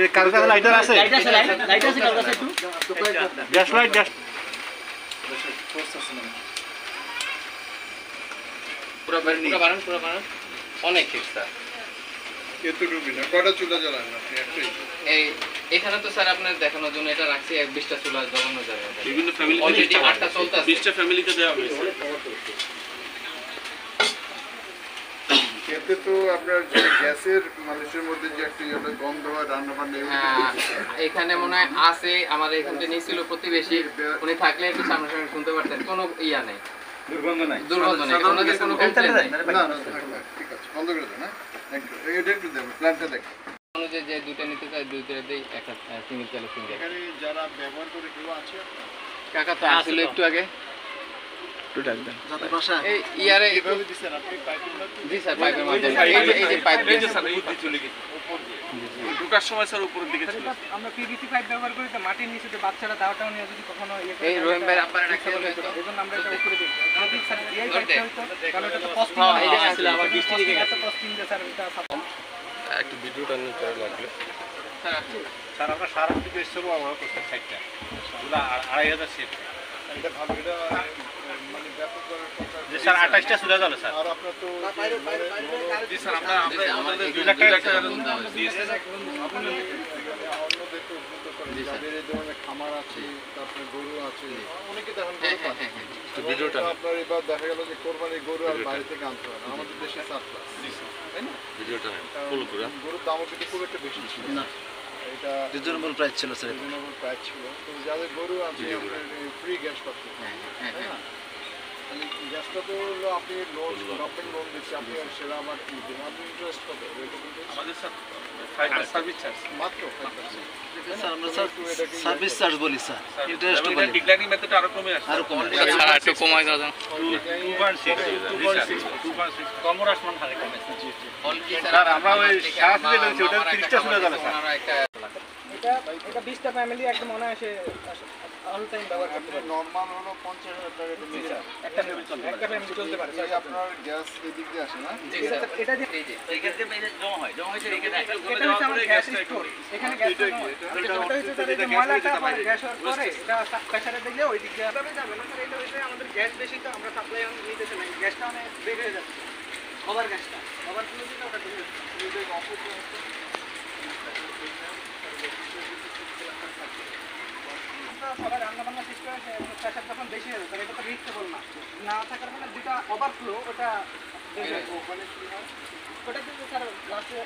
এই কার কাছে লাইটার আছে? লাইট আছে কার কাছে একটু? গ্যাস লাইট গ্যাস পুরো বানান অনেক ঠিক স্যার। এতটুকু না, কয়টা চুলা জ্বালান আপনি? একটাই? এখানে তো স্যার আপনার দেখানোর জন্য এটা রাখছি 20টা চুলা জ্বালানো যাবে। বিভিন্ন ফ্যামিলি অলরেডি 8টা চলতেছে। 20টা ফ্যামিলিকে দেওয়া হয়েছে। এতে তো আপনার যে গ্যাসের মানুষের মধ্যে যে একটা গন্ধ হয় রান্না বান্না এখানে মনে হয় আছে, আমার এখানে নিয়েছিল প্রতিবেশী, উনি থাকলে একটু সামনাসামনি শুনতে পারতেন। কোনো ইয়া নেই, দুর্গন্ধ নাই, ওনাদের কোনো কমপ্লেইন নেই। না ঠিক আছে, বন্ধ করে দেন। এটা একটু দেবেন, প্ল্যানটা দেখেন। অনুযায়ী যে দুইটা নিতে চাই দুইটাতেই একটা সিঙ্গেল চালো সিঙ্গেল। এখানে যারা ব্যবহার করে কেউ আছে কাকা তো আসছিল একটু আগে। একটু ডাক দেন। এই ইয়ারে কিভাবে দিচ্ছেন আপনি? পাইপের মাধ্যমে? জি স্যার, পাইপের মাধ্যমে। এই যে পাইপ এই যে স্যার এই দিকে চলে গেছে উপর দিয়ে। ঢোকার সময় স্যার উপরের দিকে ছিল। আমরা পিভিসি পাইপ ব্যবহার করি, তো মাটির নিচে যে বাচ্চারা দাওটাও নিয়ে যদি কখনো এই রহিম ভাই আপনারা একটা বলে তো এজন্য আমরা এটা উপরে দিই। যদি স্যার এই পাইপটা হইতো তাহলে এটা তো কস্টিং এই যে আসলে আবার বৃষ্টি দিকে গেছে। কস্টিং দিয়ে স্যার এটা একটু ভিডিওটা নিতে লাগবে। স্যার আমরা সারা দিকে এসব ব্যবহার করতে 60টা পুরো 2500 সেট। এটা ভালো, এটা মানে ব্যাপক করার কথা। যে স্যার 28টা চুলা জ্বলে স্যার। আর আপনার তো জি স্যার আমরা আমাদের 2 লাখ টাকা দিয়েছে। অন্যদেরকে উদ্বুদ্ধ করেন, যাদের এই ধরনের খামার আছে, তারপরে গরু আছে, অনেকে দেখেন গরু পাচ্ছে। ভিডিওটা আপনার এবার দেখা গেল যে কোরবানির গরু আর বাইরে থেকে আনতে হয় না, আমাদের দেশে সারপ্লাস, তাই না? ভিডিওটা ফুল করে গরুর দামও কিন্তু খুব একটা বেশি ছিল না, এটা রিজনেবল প্রাইস ছিল স্যার। রিজনেবল প্রাইস ছিল। তো যাদের গরু আছে আপনার ফ্রি গ্যাস পাচ্ছে, তাই না? গ্যাসটা তো হলো আপনি লোন, গভর্নমেন্ট লোন দিচ্ছে, আপনি সেটা আবার কি দেবেন? আপনি ইন্টারেস্ট কত? আমাদের স্যার 5 সার্ভিস চার্জ মাত্র 5%। স্যার আমরা স্যার সার্ভিস চার্জ বলি স্যার, ইন্টারেস্ট এবং বলি ডিক্লারিং মেথড আরো কমে আসছে। আরো কমে স্যার একটু কমাই দাও। 2.6 কমর আসমান হারে কমে। স্যার আমরা ওই সারা দিকে বলছি ওটা 30টা চুলা জ্বলে স্যার। এটা 20টা ফ্যামিলি একদম অনায়াসে অল টাইম ব্যবহার করতে পারে। নরমাল হলো 50,000 টাকা এটা মিলে যায়। একটা ফ্যামিলি চলতে পারে। এই আপনার গ্যাস এদিক দিয়ে আসে না? জি স্যার, এটা যে এই যে জমা হয় রেখে দেয়। এটা হচ্ছে আমাদের গ্যাস স্টোর। এখানে গ্যাস এটা হচ্ছে স্যার, এই যে ময়লাটা পরে গ্যাস হওয়ার পরে এটা প্রেসারে দিলে ওই দিক দিয়ে যাবে না স্যার। এটা হচ্ছে আমাদের গ্যাস বেশি, তো আমরা সাপ্লাই নিতেছি না, গ্যাসটা অনেক বের হয়ে যাচ্ছে। ওভার গ্যাসটা ওভার ফ্লো দিলে ওটা বের হয়ে যাচ্ছে। সবাই রান্না বান্না শেষ করে প্রেসার যখন বেশি হয়ে যাবে, এটা তো রিস্কেবল না থাকার মানে যেটা ওভারফ্লো ওটা ওটা কিন্তু স্যার লাস্টে